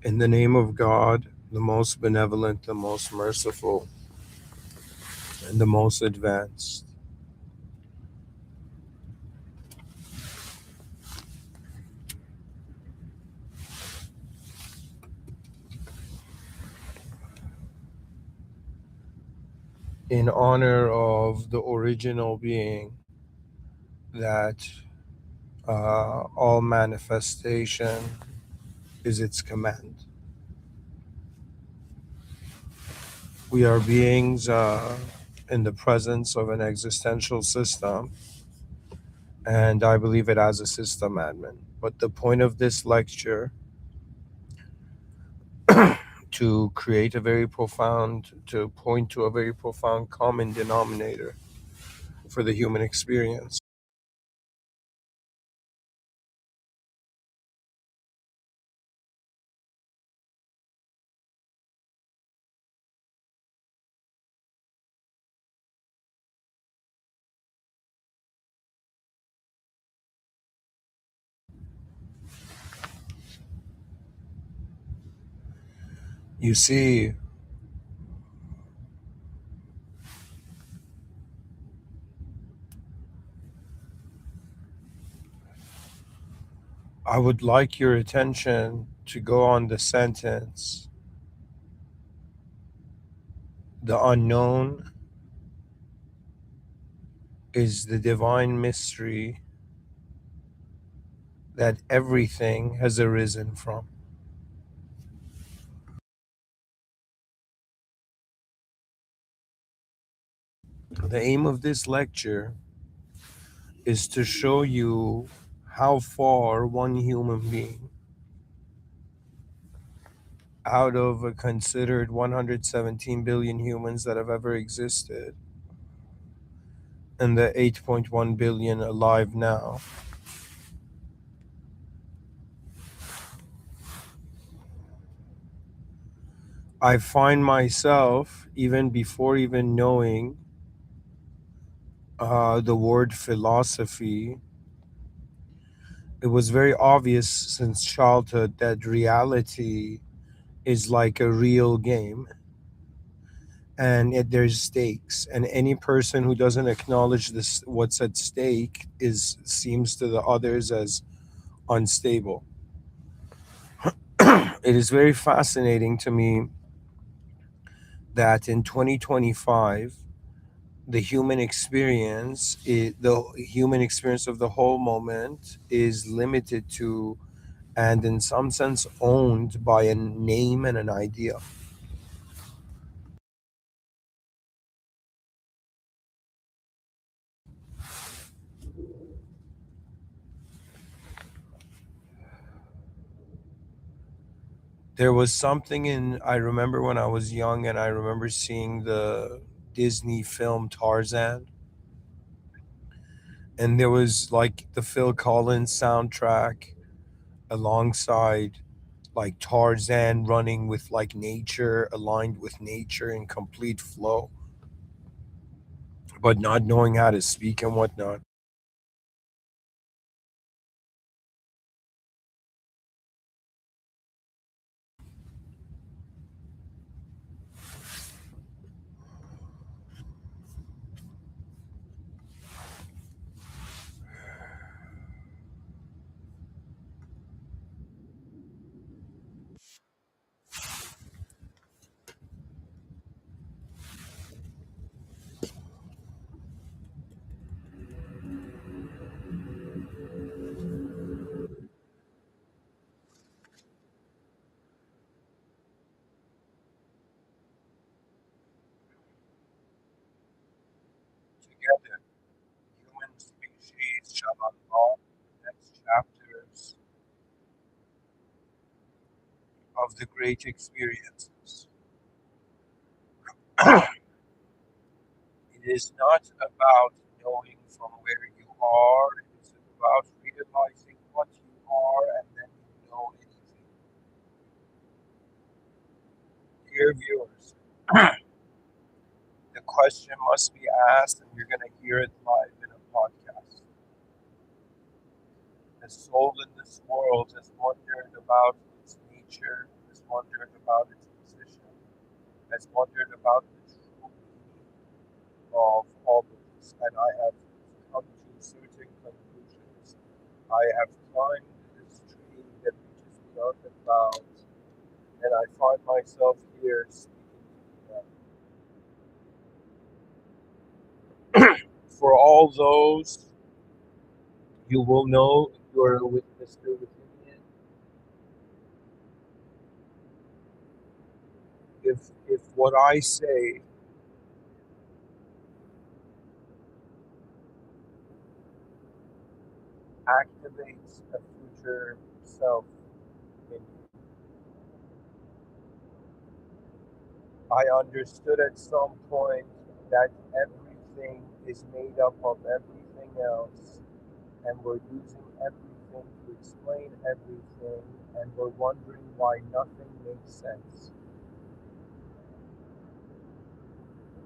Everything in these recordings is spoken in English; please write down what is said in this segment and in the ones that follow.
In the name of God, the most benevolent, the most merciful, and the most advanced. In honor of the original being that all manifestation is its command. We are beings in the presence of an existential system, and I believe it as a system admin. But the point of this lecture to create a very profound, to point to a very profound common denominator for the human experience. You see, I would like your attention to go on the sentence, the unknown is the divine mystery that everything has arisen from. The aim of this lecture is to show you how far one human being out of a considered 117 billion humans that have ever existed and the 8.1 billion alive now, I find myself, even before even knowing the word philosophy, it was very obvious since childhood that reality is like a real game, and there's stakes, and any person who doesn't acknowledge this what's at stake is seems to the others as unstable. It is very fascinating to me that in 2025 the human experience of the whole moment is limited to, and in some sense owned by, a name and an idea. There was something in, I remember when I was young and I remember seeing the Disney film Tarzan, and there was like the Phil Collins soundtrack alongside like Tarzan running with like nature, aligned with nature in complete flow, but not knowing how to speak and whatnot. Together, human species shall unlock the next chapters of the great experiences. It is not about knowing from where you are, it is about realizing what you are and then you know anything. Dear viewers, the question must be asked, and you're going to hear it live in a podcast. The soul in this world has wondered about its nature, has wondered about its position, has wondered about the true meaning of all of this, and I have come to certain conclusions. I have climbed this tree that reaches beyond the clouds, and I find myself here speaking to you. For all those you will know you're with Mr. Within, if what I say activates a future self in you. I understood at some point that everything is made up of everything else, and we're using everything to explain everything, and we're wondering why nothing makes sense.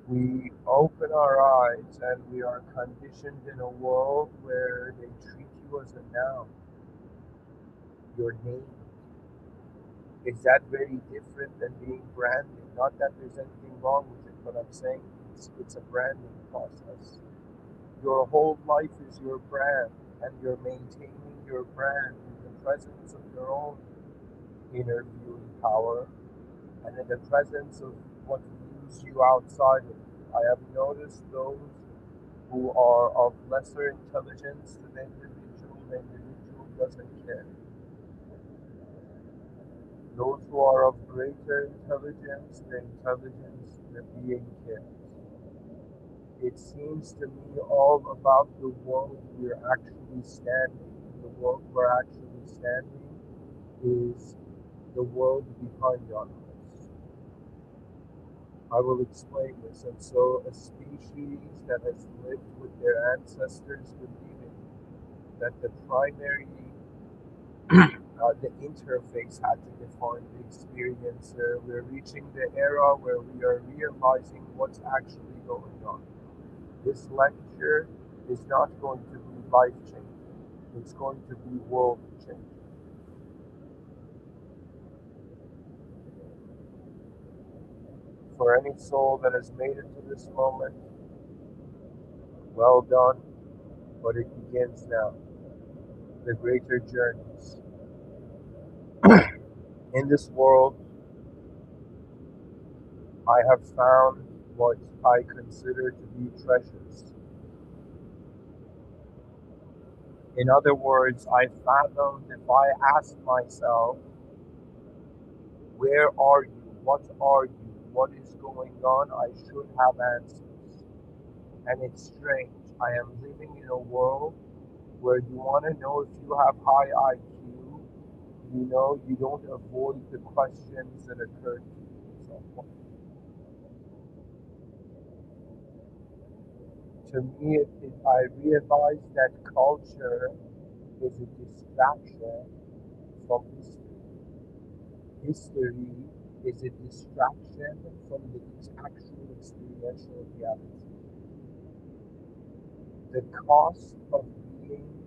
We open our eyes and we are conditioned in a world where they treat you as a noun, your name. Is that very different than being branded? Not that there's anything wrong with it, but I'm saying it's a branding process. Your whole life is your brand, and you're maintaining your brand in the presence of your own inner viewing power and in the presence of what views you outside of you. I have noticed those who are of lesser intelligence than the individual doesn't care. Those who are of greater intelligence, the being cares. It seems to me all about the world we're actually standing. The world we're actually standing is the world behind our eyes. I will explain this. And so, a species that has lived with their ancestors believing that the interface had to define the experiencer. We're reaching the era where we are realizing what's actually going on. This lecture is not going to be life changing, it's going to be world changing. For any soul that has made it to this moment, well done, but it begins now. The greater journeys. In this world, I have found what I consider to be treasures. In other words, I fathomed if I asked myself, where are you? What are you? What is going on? I should have answers. And it's strange. I am living in a world where you want to know if you have high IQ, you know you don't avoid the questions that occur to you at some point. To me, I realize that culture is a distraction from history. History is a distraction from the actual experiential reality. The cost of being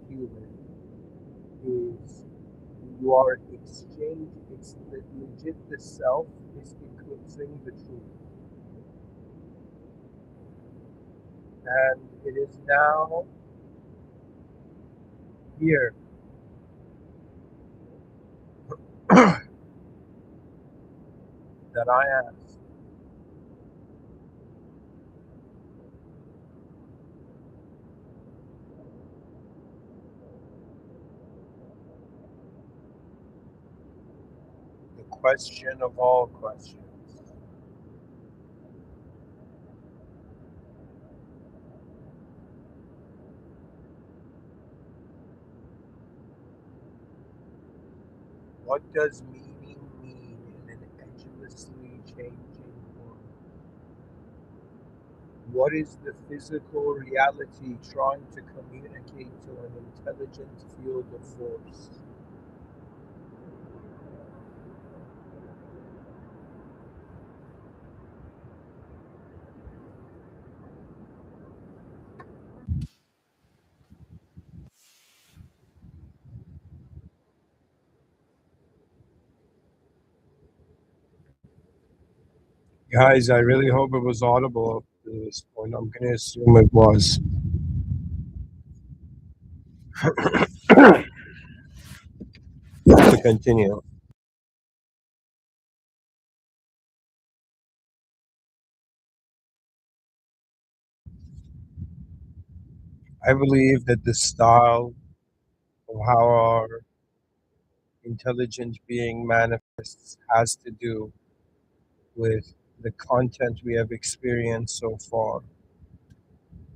human is you are exchange. It's legit. The self is eclipsing the truth, and it is now here that I ask, the question of all questions: what does meaning mean in an edgelessly changing world? What is the physical reality trying to communicate to an intelligent field of force? Guys, I really hope it was audible up to this point. I'm going to assume it was. To continue, I believe that the style of how our intelligent being manifests has to do with the content we have experienced so far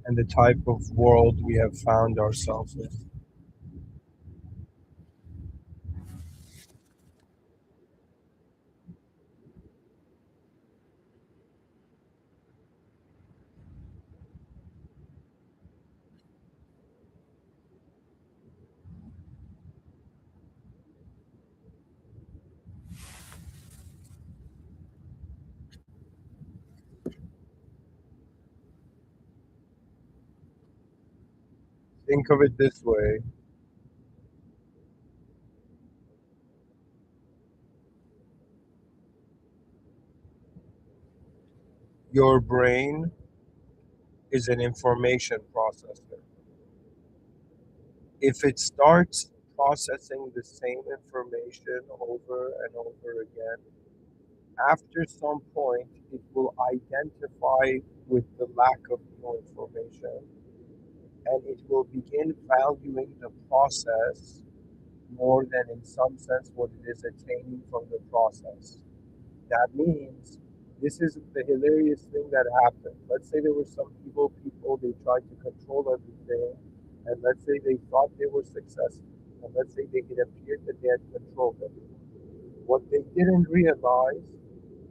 and the type of world we have found ourselves in. Think of it this way: your brain is an information processor. If it starts processing the same information over and over again, after some point, it will identify with the lack of new information and it will begin valuing the process more than, in some sense, what it is attaining from the process. That means this is the hilarious thing that happened. Let's say there were some evil people, they tried to control everything, and let's say they thought they were successful, and let's say it appeared that they had controlled everything. What they didn't realize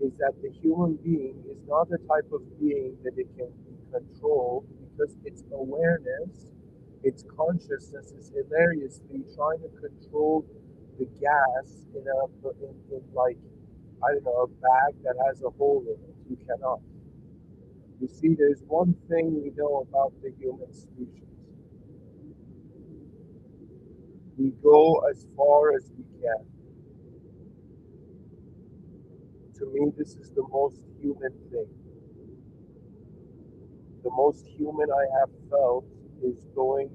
is that the human being is not the type of being that it can be controlled because its awareness, its consciousness is hilariously trying to control the gas in like, I don't know, a bag that has a hole in it. You cannot. You see, there's one thing we know about the human species. We go as far as we can. To me, this is the most human thing. The most human I have felt is going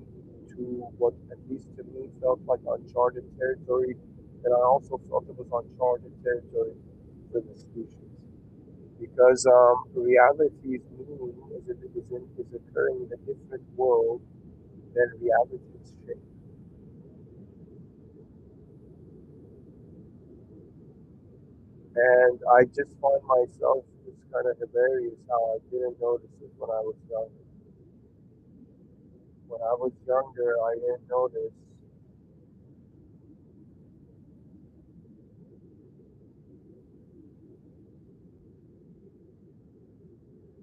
to what, at least to me, felt like uncharted territory, and I also felt it was uncharted territory for the species because reality's meaning is occurring in a different world than reality's shape. And I just find myself, it's kind of hilarious how I didn't notice it when I was younger. When I was younger, I didn't notice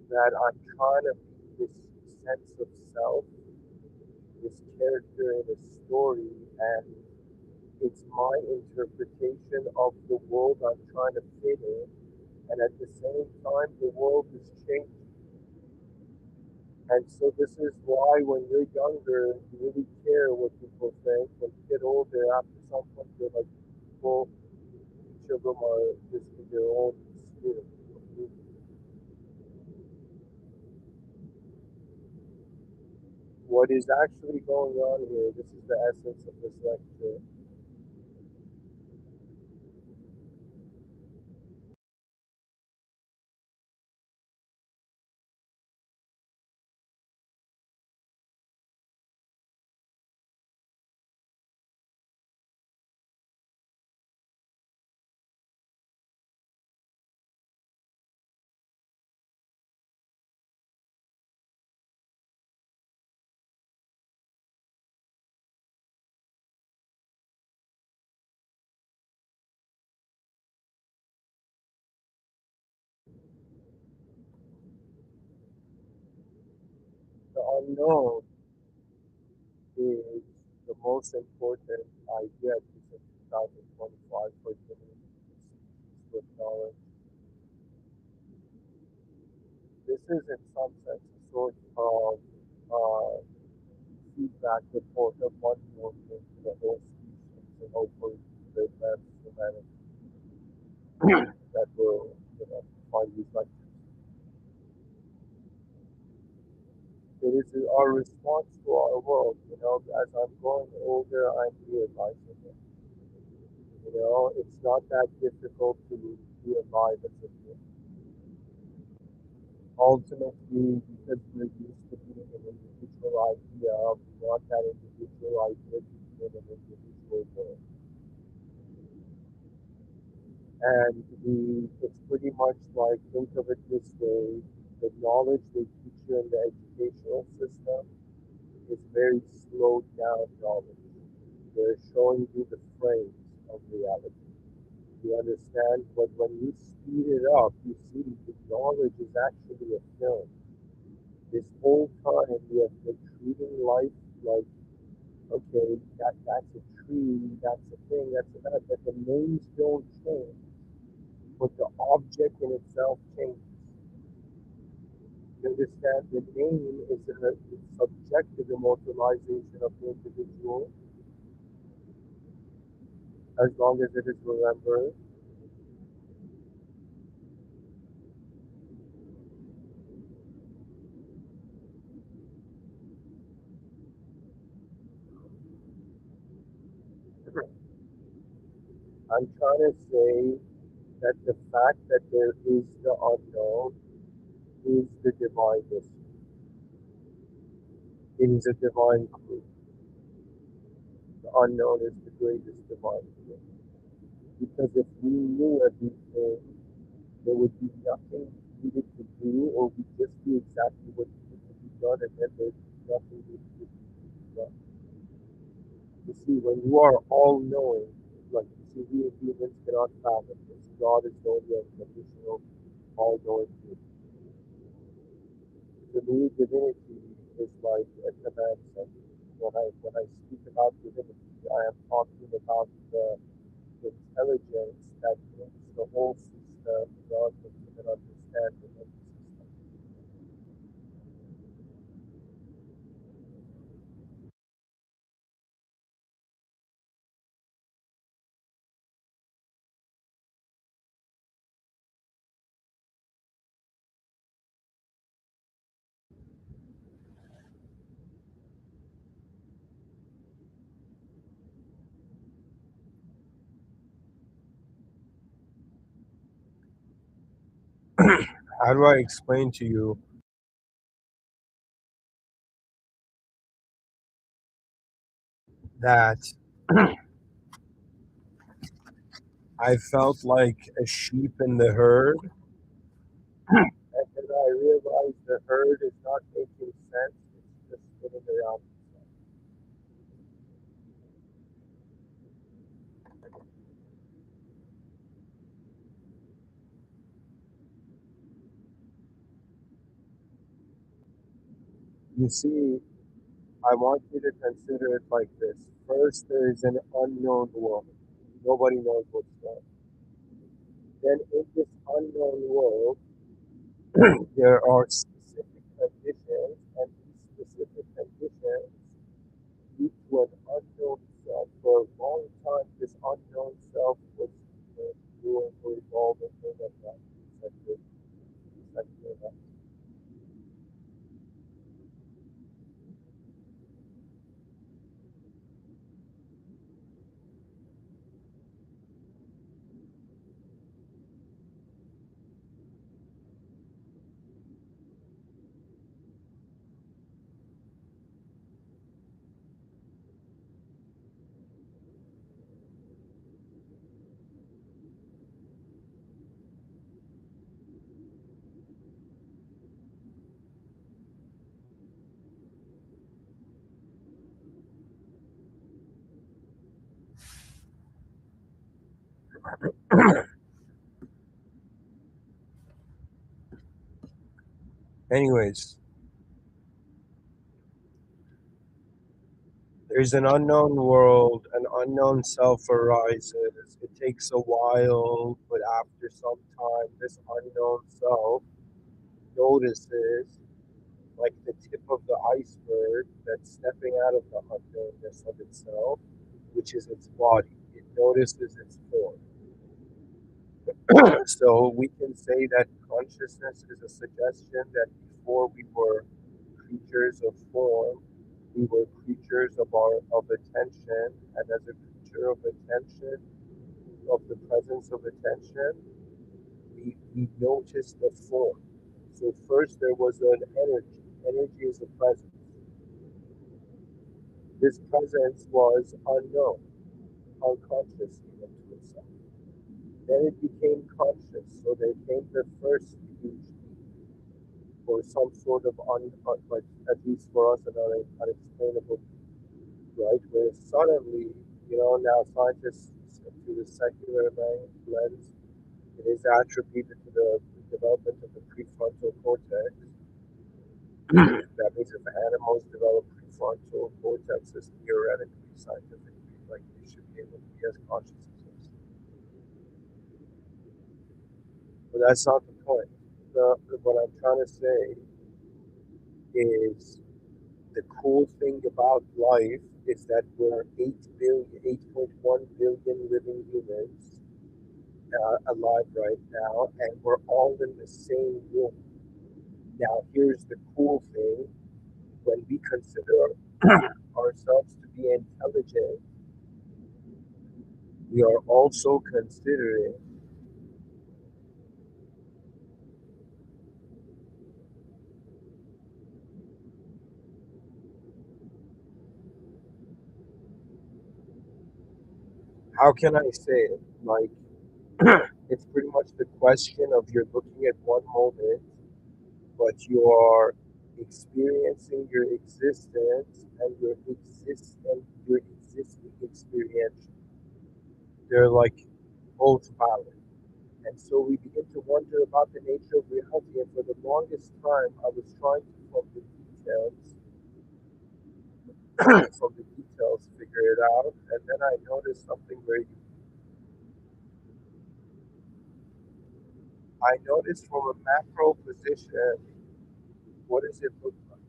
that I'm trying to be this sense of self, this character in a story, and it's my interpretation of the world I'm trying to fit in. And at the same time, the world is changing. And so this is why when you're younger, you really care what people think. When you get older, after some point, you're like, people, each of them are just in their own sphere. What is actually going on here, this is the essence of this lecture. The unknown is the most important idea in 2025 for human species to acknowledge. This is, in some sense, a sort of uh, feedback report of what will do to the whole species and hopefully the advanced humanity that will, you know, find these lectures. It is our response to our world. As I'm growing older, I'm realizing it. It's not that difficult to be alive as a human. Ultimately, because we're used to being an individual idea, we want that individual idea to be in an individual world. And it's pretty much like, think of it this way, the knowledge they teach you in the educational system is very slowed down knowledge. They're showing you the frames of reality. You understand? But when you speed it up, you see the knowledge is actually a film. This whole time we have been treating life like, okay, that's a tree, that's a thing, that's a that, but the names don't change, but the object in itself changes. You understand? The name is a subjective immortalization of the individual as long as it is remembered. I'm trying to say that the fact that there is the unknown is the divine mystery. It is a divine clue. The unknown is the greatest divine clue. Because if we knew everything, there would be nothing needed to do, or we just do exactly what needed to be done, and then there's nothing needed to be done. You see, when you are all knowing, like you see, we humans cannot fathom this. God is the only unconditional, all knowing being. To me, divinity is like a command center. When I speak about divinity, I am talking about the intelligence that makes the whole system run with human understanding of the system. How do I explain to you that I felt like a sheep in the herd, and then I realized the herd is not making sense, it's just spinning around. You see, I want you to consider it like this. First, there is an unknown world. Nobody knows what's going on. Then, in this unknown world, there are specific conditions, and these specific conditions lead to an unknown self. For a long time, this unknown self was doing or evolving things like that. Exactly that. Anyways, there's an unknown world, an unknown self arises. It takes a while, but after some time, this unknown self notices, like the tip of the iceberg that's stepping out of the unknownness of itself, which is its body. It notices its form. So we can say that consciousness is a suggestion that before we were creatures of form, we were creatures of attention, and as a creature of attention, of the presence of attention, we noticed the form. So first there was an energy. Energy is a presence. This presence was unknown, unconscious even to itself. Then it became conscious, so there came the first huge or some sort of like at least for us an unexplainable, right? Where suddenly, now scientists through the secular lens, it is attributed to the development of the prefrontal cortex. That means if animals develop prefrontal cortexes, theoretically, scientifically, like they should be able to be as conscious as us. But that's not the point. What I'm trying to say is the cool thing about life is that we're 8.1 billion living humans alive right now, and we're all in the same room. Now, here's the cool thing: when we consider ourselves to be intelligent, we are also considering how can I say it? Like, it's pretty much the question of you're looking at one moment, but you are experiencing your existence and your existing experience. They're like both valid. And so we begin to wonder about the nature of reality. And for the longest time, I was trying to, from the details, figure it out. And then I noticed something I noticed from a macro position, what does it look like?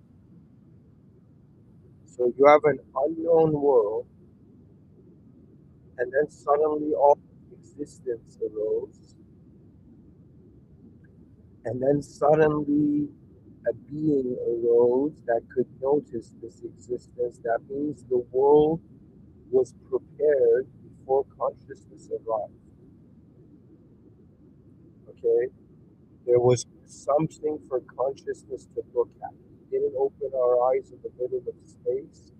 So you have an unknown world, and then suddenly all existence arose, and then suddenly a being arose that could notice this existence. That means the world was prepared before consciousness arrived. Okay? There was something for consciousness to look at. We didn't open our eyes in the middle of space.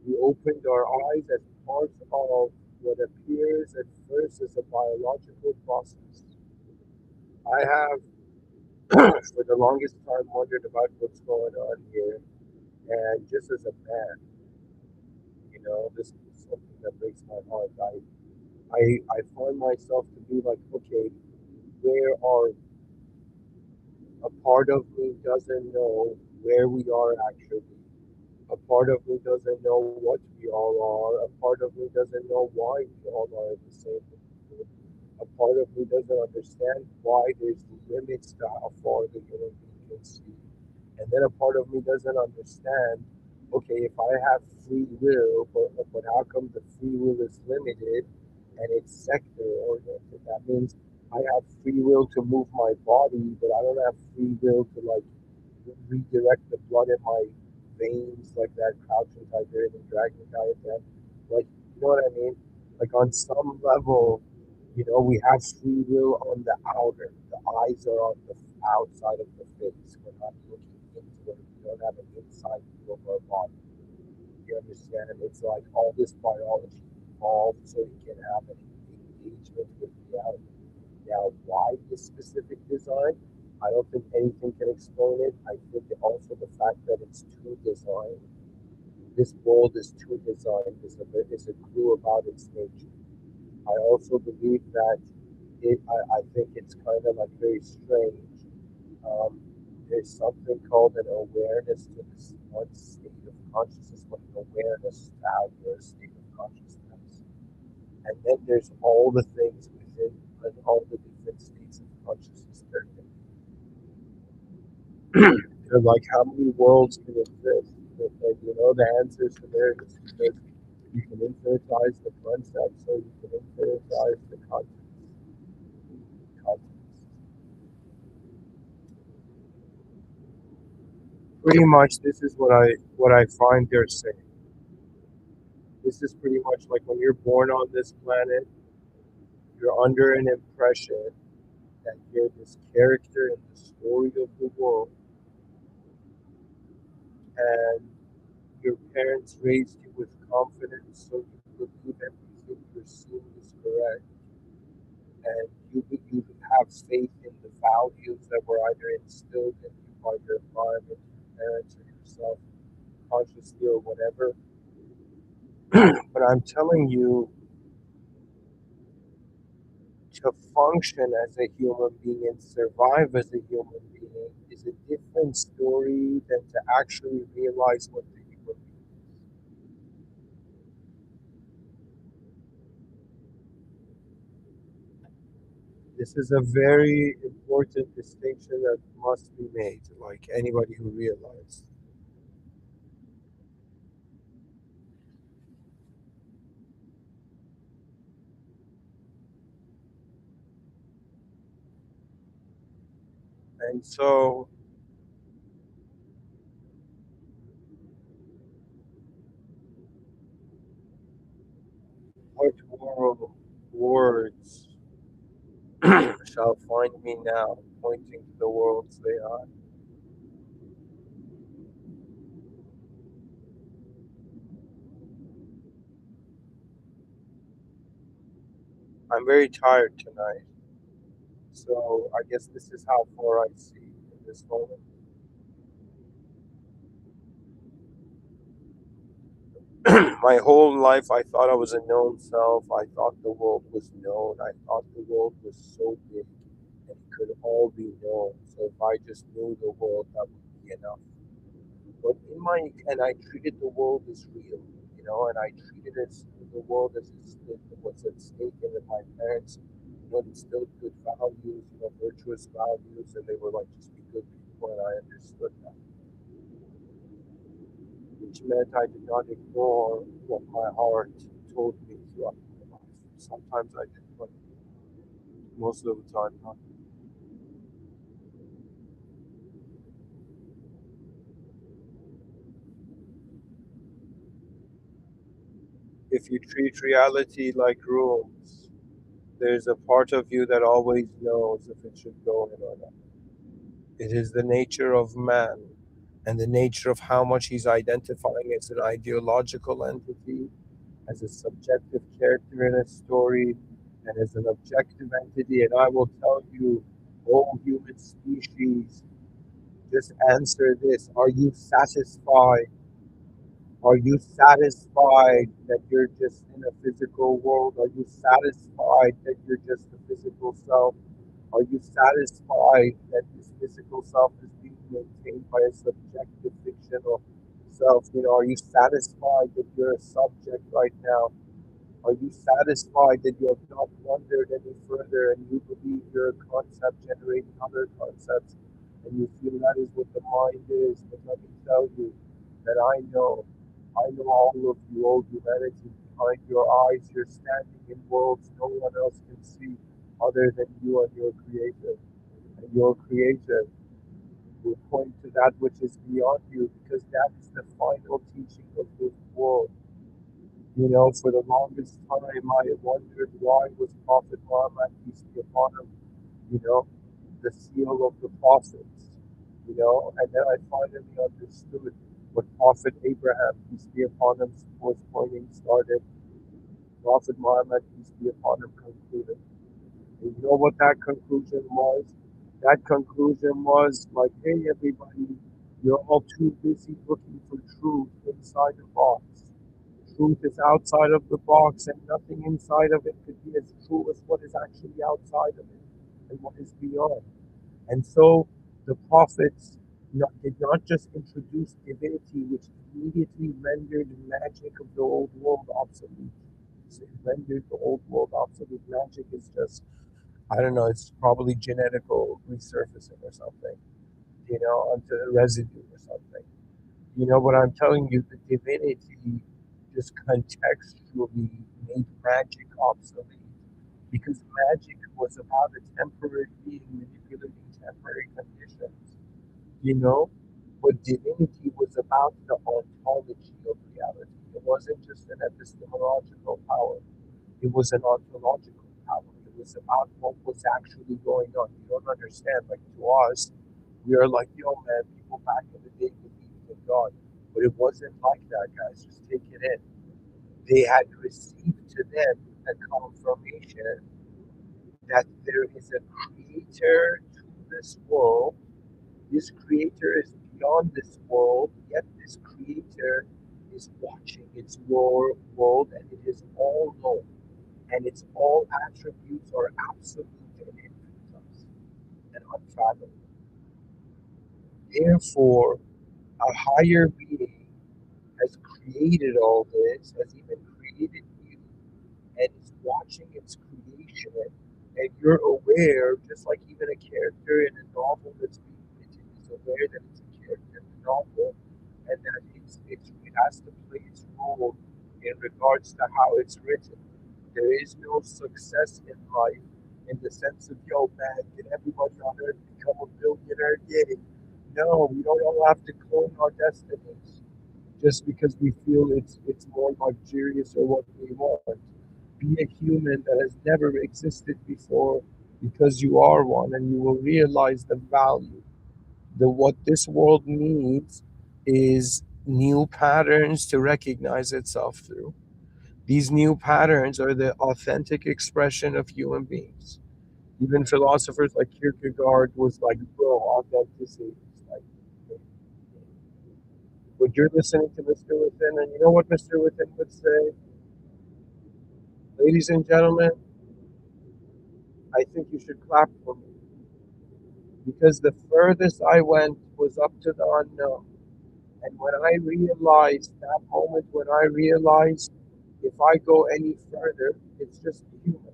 We opened our eyes as part of what appears at first as a biological process. I have, for the longest time, wondered about what's going on here. And just as a man, this is something that breaks my heart. I find myself to be like, okay, where are a part of me doesn't know where we are actually. A part of me doesn't know what we all are. A part of me doesn't know why we all are the same. A part of me doesn't understand why there's limits to how far the human being can see. And then a part of me doesn't understand, okay, if I have free will, but how come the free will is limited and it's sector oriented? That means I have free will to move my body, but I don't have free will to like redirect the blood in my veins like that crouching Tiberian dragon diagram. Like, you know what I mean? Like on some level, we have free will on the outer. The eyes are on the outside of the face. We're not looking into it. We don't have an inside view of our body. You understand? It's like all this biology evolved so you can have an engagement with reality. Now, why this specific design? I don't think anything can explain it. I think also the fact that it's too designed. This world is too designed is a clue about its nature. I also believe that I think it's kind of like very strange. Um, there's something called an awareness to this one state of consciousness, like an awareness to how you're a state of consciousness. And then there's all the things within and all the different states of consciousness there can They're like, how many worlds can exist? And the answers to there is because you can infinitize the concept, so you can infinitize the concept. pretty much this is what I find they're saying. This is pretty much like when you're born on this planet, you're under an impression that you're this character in the story of the world, and your parents raised you with confidence, so you believe everything you're seeing is correct, and you have faith in the values that were either instilled in you by your environment, your parents, or yourself, consciously or whatever. But I'm telling you, to function as a human being and survive as a human being is a different story than to actually realize what the human being is. This is a very important distinction that must be made, like anybody who realizes. And so, what moral words shall find me now, pointing to the worlds they are? I'm very tired tonight, so I guess this is how far I see in this moment. My whole life, I thought I was a known self. I thought the world was known. I thought the world was so big and it could all be known. So if I just knew the world, that would be enough. But in my and I treated the world as real, and I treated the world as what's at stake, and that my parents, instilled good values, virtuous values, and they were like, just be good people, and I understood that, which meant I did not ignore what my heart told me throughout my life. Sometimes I did, but most of the time not. If you treat reality like rooms, there's a part of you that always knows if it should go in or not. It is the nature of man and the nature of how much he's identifying as an ideological entity, as a subjective character in a story, and as an objective entity. And I will tell you, all human species, just answer this. Are you satisfied? Are you satisfied that you're just in a physical world? Are you satisfied that you're just a physical self? Are you satisfied that this physical self is being maintained by a subjective fictional self? Are you satisfied that you're a subject right now? Are you satisfied that you have not wandered any further and you believe you're a concept generating other concepts and you feel that is what the mind is? But let me tell you that I know all of you, all humanity behind your eyes. You're standing in worlds no one else can see other than you and your creator. And your creator will point to that which is beyond you because that is the final teaching of this world. For the longest time, I wondered why was Prophet Muhammad, peace be upon him, you know, the seal of the prophets, and then I finally understood what Prophet Abraham, peace be upon him, was pointing started. Prophet Muhammad, peace be upon him, concluded. And you know what that conclusion was? That conclusion was like, hey, everybody, you're all too busy looking for truth inside the box. Truth is outside of the box, and nothing inside of it could be as true as what is actually outside of it and what is beyond. And so the prophets did not just introduce divinity, which immediately rendered magic of the old world obsolete. So it rendered the old world obsolete. Magic is just, I don't know, it's probably genetical resurfacing or something, onto residue or something. What I'm telling you, the divinity just contextually made magic obsolete because magic was about a temporary being manipulating temporary conditions, you know? But divinity was about the ontology of reality. It wasn't just an epistemological power, it was an ontological power. It was about what was actually going on. You don't understand. Like to us, we are like, yo, man, people back in the day believed in God. But it wasn't like that, guys. Just take it in. They had received to them a confirmation that there is a creator to this world. This creator is beyond this world, yet this creator is watching its world and it is all known. And its all attributes are absolute and infinite and unfathomable. Therefore, a higher being has created all this, has even created you, and is watching its creation, and you're aware, just like even a character in a novel that's being written is aware that it's a character in the novel, and that it has to play its role in regards to how it's written. There is no success in life in the sense of, yo, man, can everybody on earth become a billionaire? Yeah. No, we don't all have to clone our destinies just because we feel it's more luxurious or what we want. Be a human that has never existed before because you are one and you will realize the value. The what this world needs is new patterns to recognize itself through. These new patterns are the authentic expression of human beings. Even philosophers like Kierkegaard was like, bro, authenticity. It's like, but you're listening to Mr. Within, and you know what Mr. Within would say? Ladies and gentlemen, I think you should clap for me because the furthest I went was up to the unknown. And when I realized that moment, when I realized if I go any further, it's just human.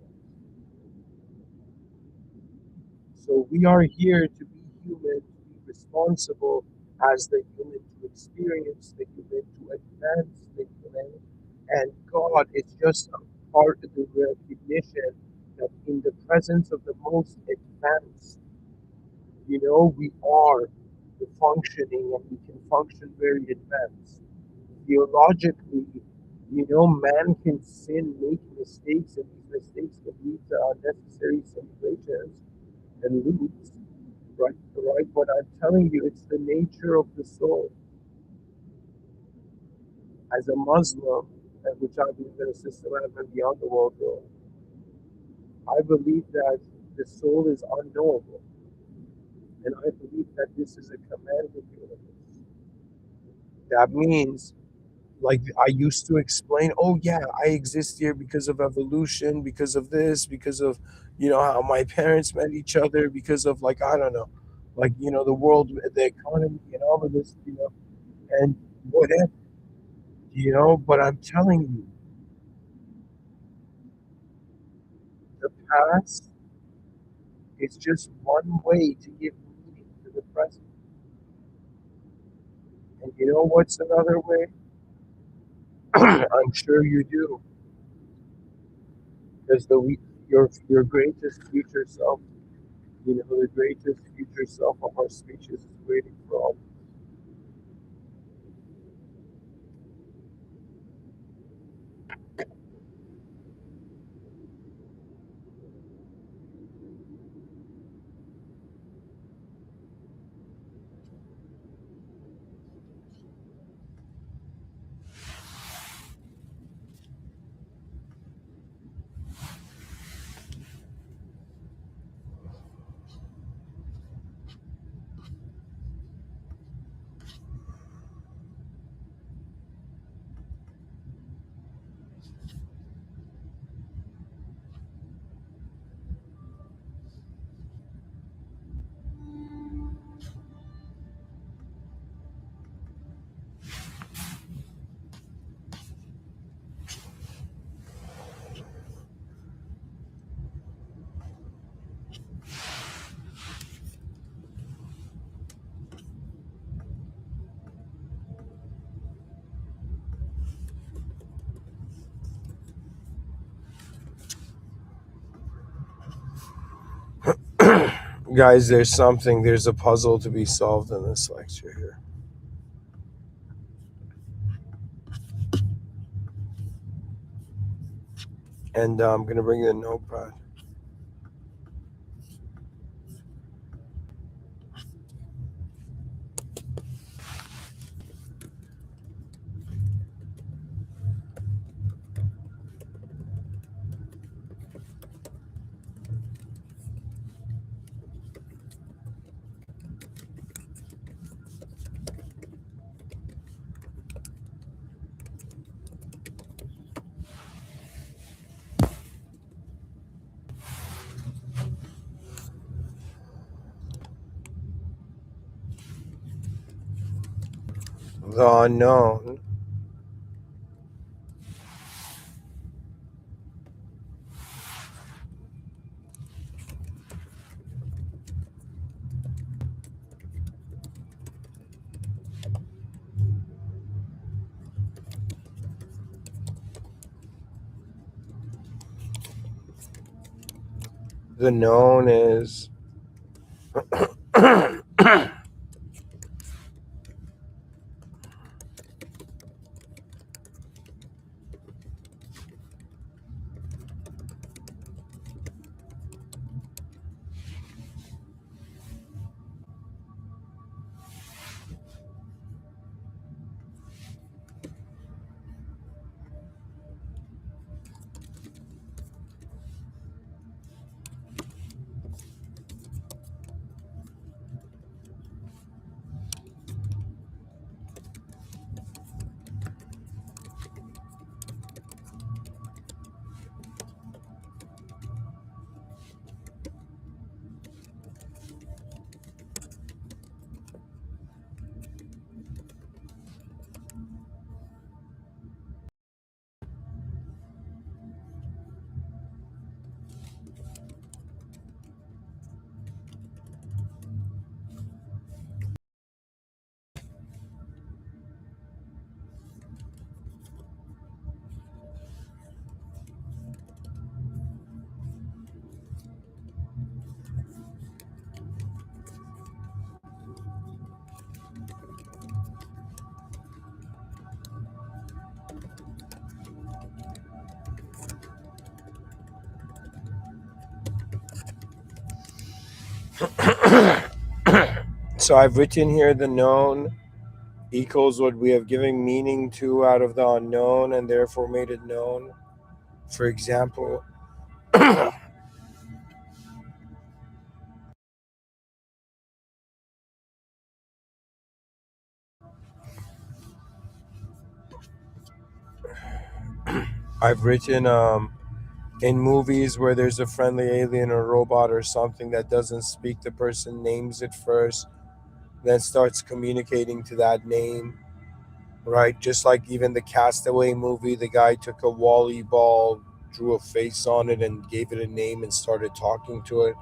So we are here to be human, to be responsible as the human, to experience the human, to advance the human. And God is just a part of the recognition that in the presence of the most advanced, we are the functioning and we can function very advanced. Theologically, man can sin, make mistakes, and these mistakes can lead to unnecessary simulations and loops, right? Right? But I'm telling you, it's the nature of the soul. As a Muslim, which I believe in a system and beyond the world, I believe that the soul is unknowable, and I believe that this is a commanded universe. That means, like I used to explain, oh yeah, I exist here because of evolution, because of this, because of how my parents met each other, because of like I don't know, like the world, the economy, and all of this, and whatever, But I'm telling you, the past is just one way to give meaning to the present. And you know what's another way? I'm sure you do, because your greatest future self, the greatest future self of our species is waiting for all. Guys, there's a puzzle to be solved in this lecture here. And I'm going to bring the notepad. The unknown. The known is so I've written here the known equals what we have given meaning to out of the unknown and therefore made it known. For example, I've written in movies where there's a friendly alien or robot or something that doesn't speak, the person names it first, then starts communicating to that name, right? Just like even the Castaway movie, the guy took a Wally ball, drew a face on it, and gave it a name and started talking to it.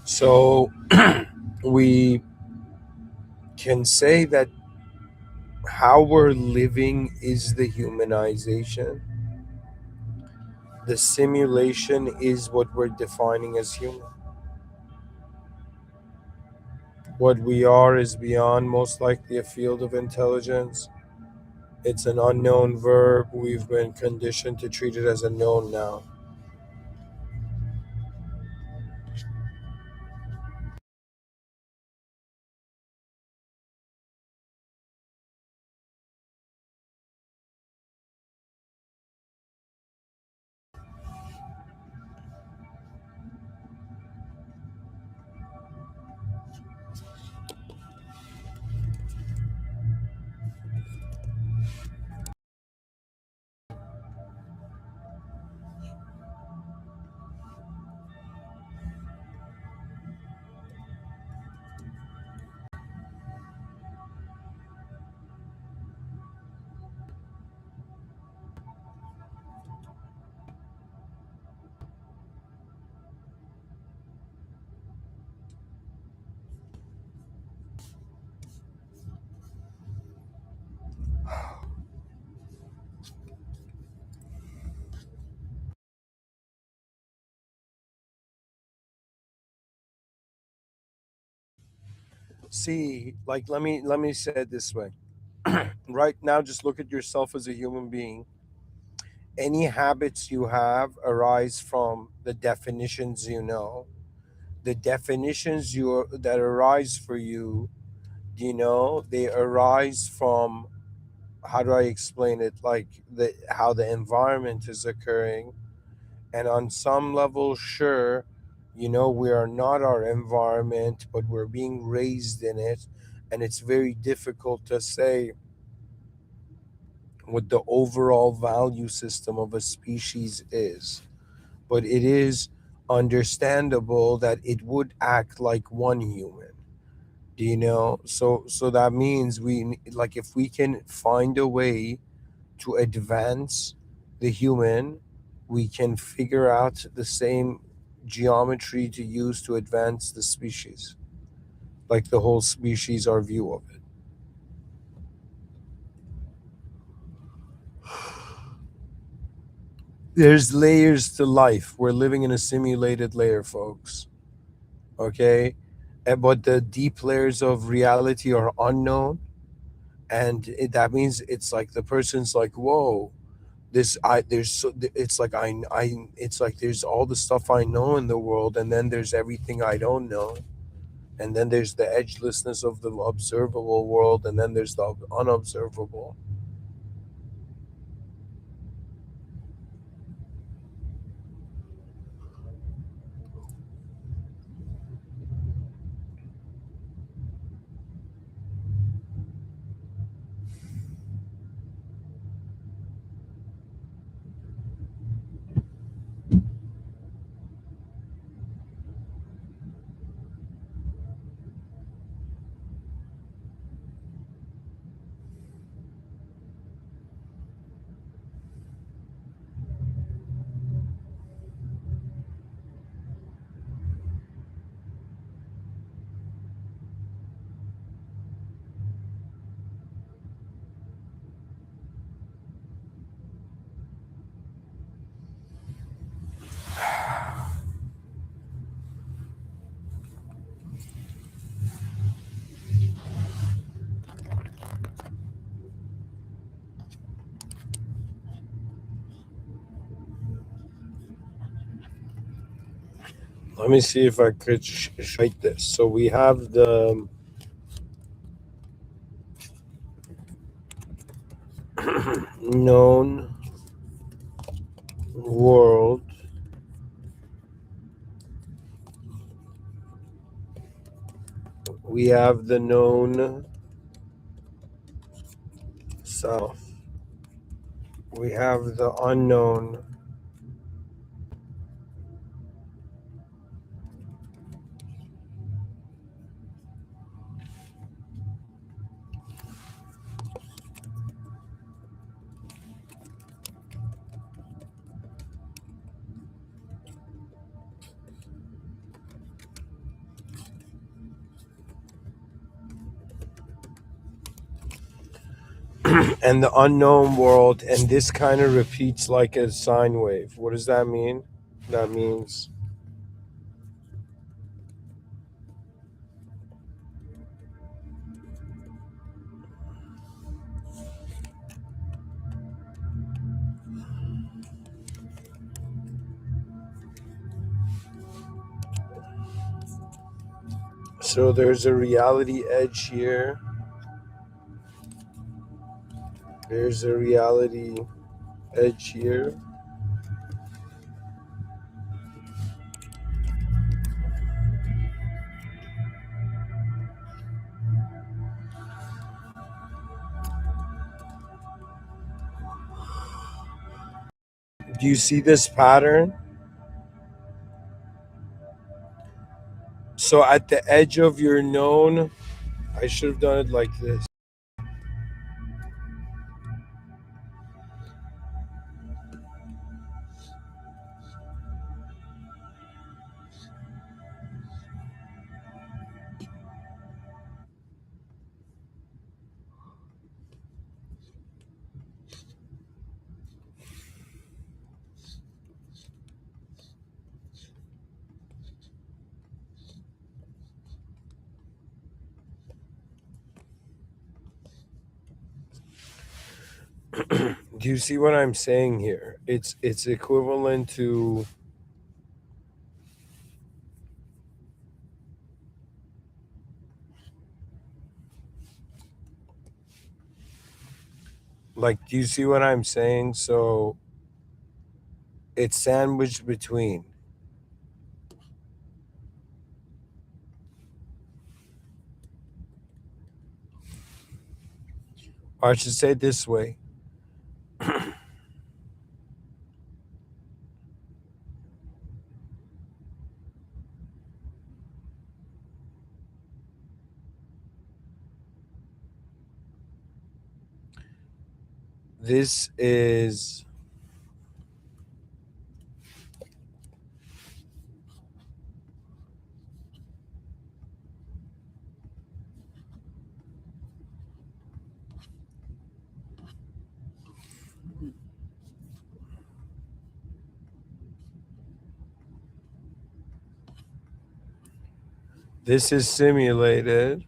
So we can say that how we're living is the humanization. The simulation is what we're defining as human. What we are is beyond most likely a field of intelligence. It's an unknown verb. We've been conditioned to treat it as a known noun. See, like let me say it this way. Right now, just look at yourself as a human being. Any habits you have arise from the definitions you know. The definitions that arise for you, they arise from, how do I explain it? Like the how the environment is occurring, and on some level, sure, we are not our environment, but we're being raised in it, and it's very difficult to say what the overall value system of a species is, but it is understandable that it would act like one human. So that means like, if we can find a way to advance the human, we can figure out the same geometry to use to advance the species, like the whole species, our view of it. There's layers to life. We're living in a simulated layer, folks. Okay? But the deep layers of reality are unknown. And that means it's like the person's like, whoa, this I there's so, it's like it's like there's all the stuff I know in the world, and then there's everything I don't know, and then there's the edgelessness of the observable world, and then there's the unobservable. Let me see if I could shite this. So we have the known world, we have the known self, we have the unknown. And the unknown world, and this kind of repeats like a sine wave. What does that mean? That means, so there's a reality edge here, there's a reality edge here. Do you see this pattern? So at the edge of your known, I should have done it like this. Do you see what I'm saying here? It's equivalent to, like, do you see what I'm saying? So it's sandwiched between, or I should say it this way. This is this is simulated.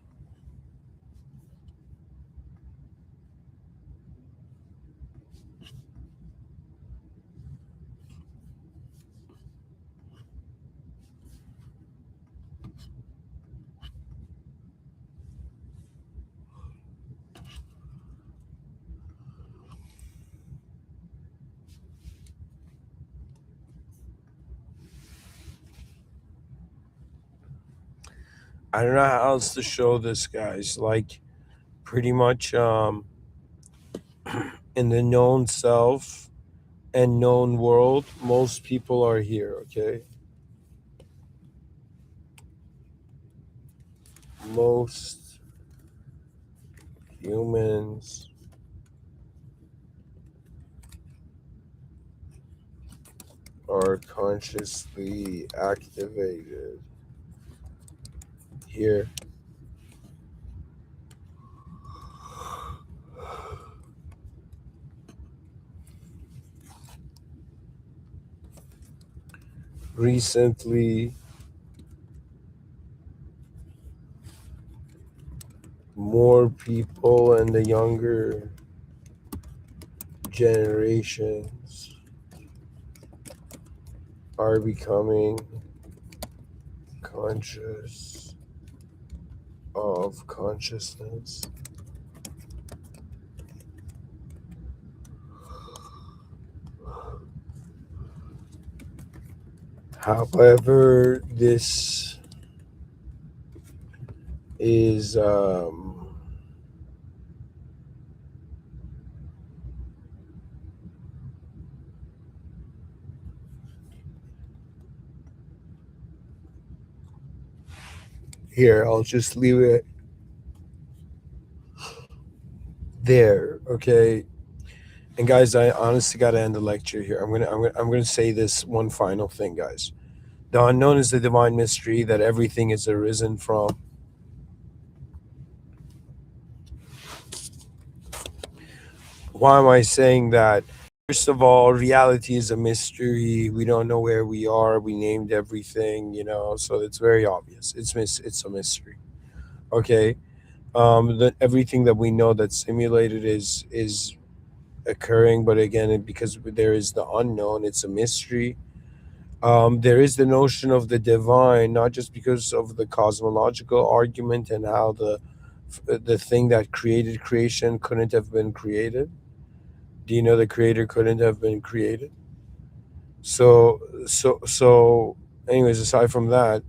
I don't know how else to show this, guys. Like, pretty much in the known self and known world, most people are here, okay? Most humans are consciously activated here. Recently, more people and the younger generations are becoming conscious of consciousness. However, this is here. I'll just leave it there, okay? And guys, I honestly got to end the lecture here. I'm gonna say this one final thing, guys. The unknown is the divine mystery that everything is arisen from. Why am I saying that? First of all, reality is a mystery. We don't know where we are. We named everything, so it's very obvious. It's a mystery. Okay. That everything that we know that's simulated is occurring, but again, because there is the unknown, it's a mystery. There is the notion of the divine, not just because of the cosmological argument and how the thing that created creation couldn't have been created. Do you know the creator couldn't have been created? So anyways, aside from that,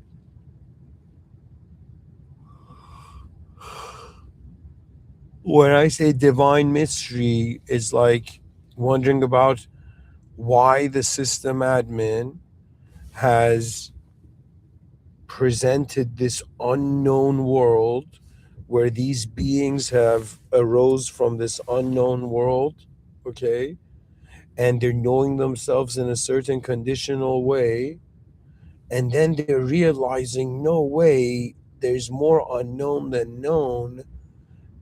when I say divine mystery, is like wondering about why the system admin has presented this unknown world where these beings have arose from this unknown world, okay, and they're knowing themselves in a certain conditional way, and then they're realizing, no way, there's more unknown than known.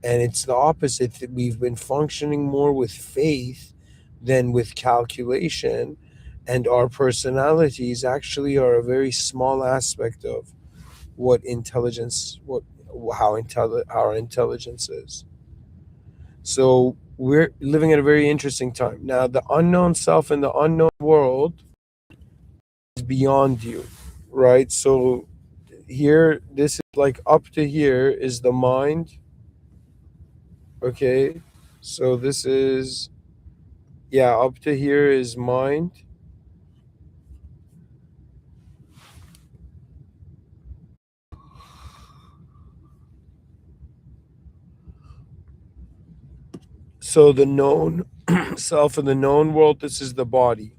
And it's the opposite, that we've been functioning more with faith than with calculation, and our personalities actually are a very small aspect of what intelligence what how intelli- our intelligence is. So we're living in a very interesting time. Now, the unknown self and the unknown world is beyond you, right? So here, this is like up to here is the mind, okay? So this is, yeah, up to here is mind. So the known self and the known world, this is the body.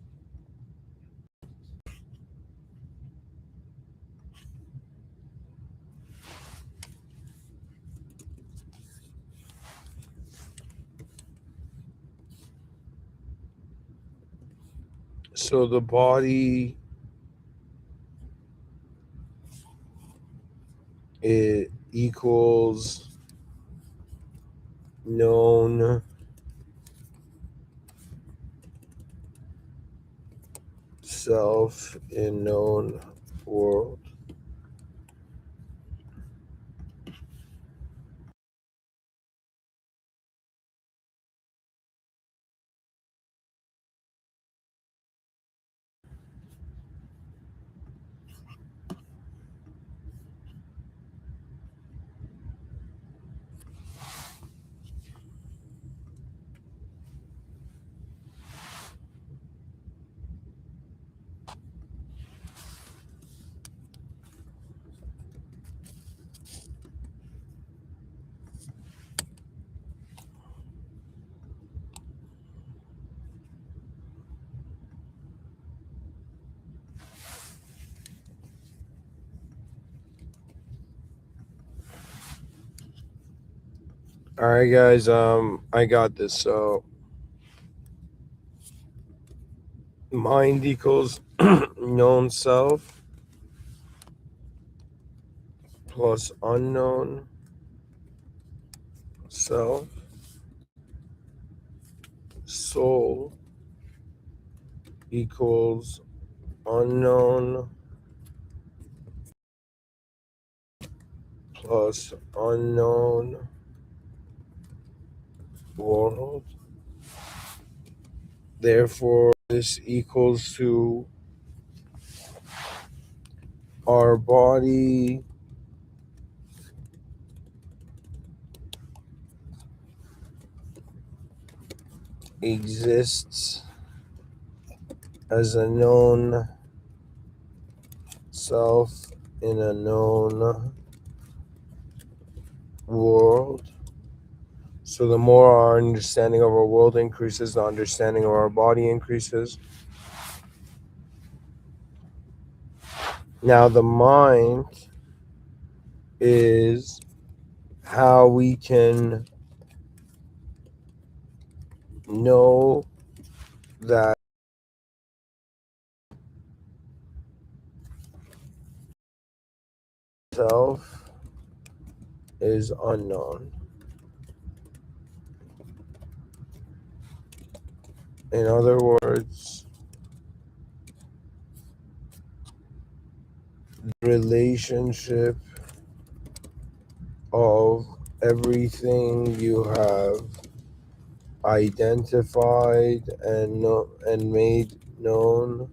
So the body, it equals known self in known world. All right, guys. I got this. So mind equals known self plus unknown self. Soul equals unknown plus unknown world. Therefore, this equals to our body exists as a known self in a known world. So the more our understanding of our world increases, the understanding of our body increases. Now the mind is how we can know that self is unknown. In other words, the relationship of everything you have identified and made known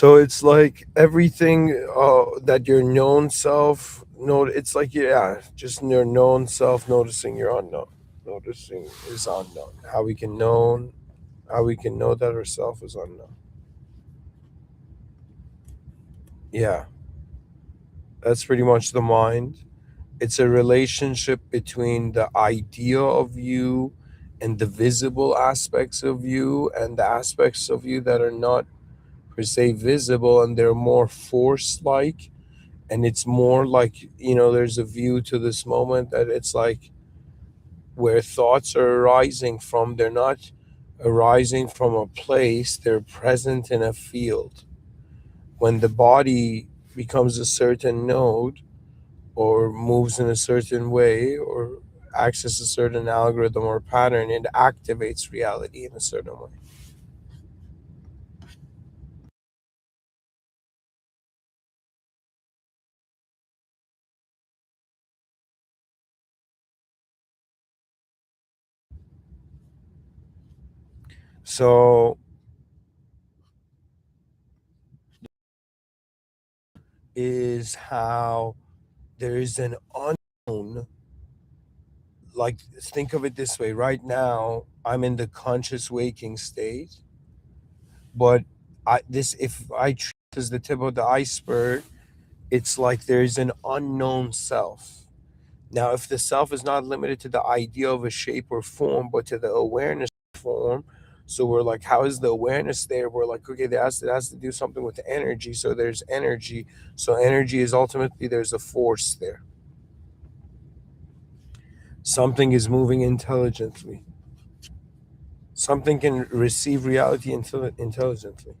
So it's like everything that your known self it's like, yeah, just your known self noticing your unknown, noticing is unknown. How we can know that ourself is unknown. Yeah, that's pretty much the mind. It's a relationship between the idea of you and the visible aspects of you and the aspects of you that are not per se visible, and they're more force like. And it's more like, there's a view to this moment that it's like where thoughts are arising from, they're not arising from a place, they're present in a field. When the body becomes a certain node or moves in a certain way or accesses a certain algorithm or pattern, it activates reality in a certain way. So is how there is an unknown, like think of it this way. Right now I'm in the conscious waking state, but this, if I treat it as the tip of the iceberg, it's like there's an unknown self. Now, if the self is not limited to the idea of a shape or form, but to the awareness form, so we're like, how is the awareness there? We're like, okay, it has to do something with energy. So there's energy. So energy is ultimately, there's a force there. Something is moving intelligently. Something can receive reality intelligently.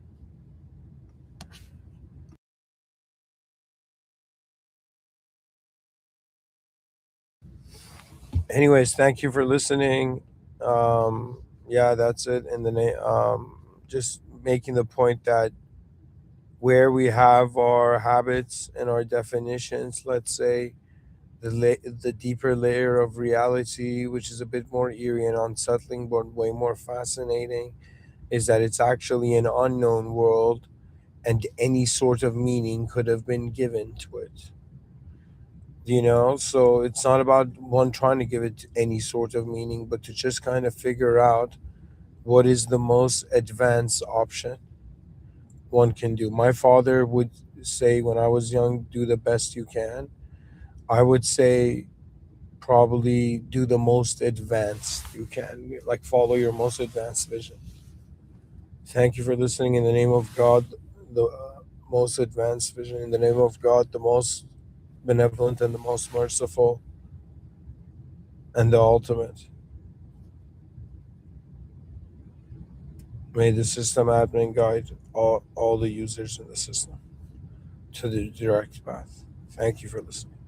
Anyways, thank you for listening. Yeah, that's it. In the name, just making the point that where we have our habits and our definitions, let's say the deeper layer of reality, which is a bit more eerie and unsettling, but way more fascinating, is that it's actually an unknown world, and any sort of meaning could have been given to it. So it's not about one trying to give it any sort of meaning, but to just kind of figure out what is the most advanced option one can do. My father would say when I was young, do the best you can. I would say probably do the most advanced you can, like follow your most advanced vision. Thank you for listening. In the name of God, the most advanced vision. In the name of God, the most benevolent and the most merciful and the ultimate. May the system admin guide all the users in the system to the direct path. Thank you for listening.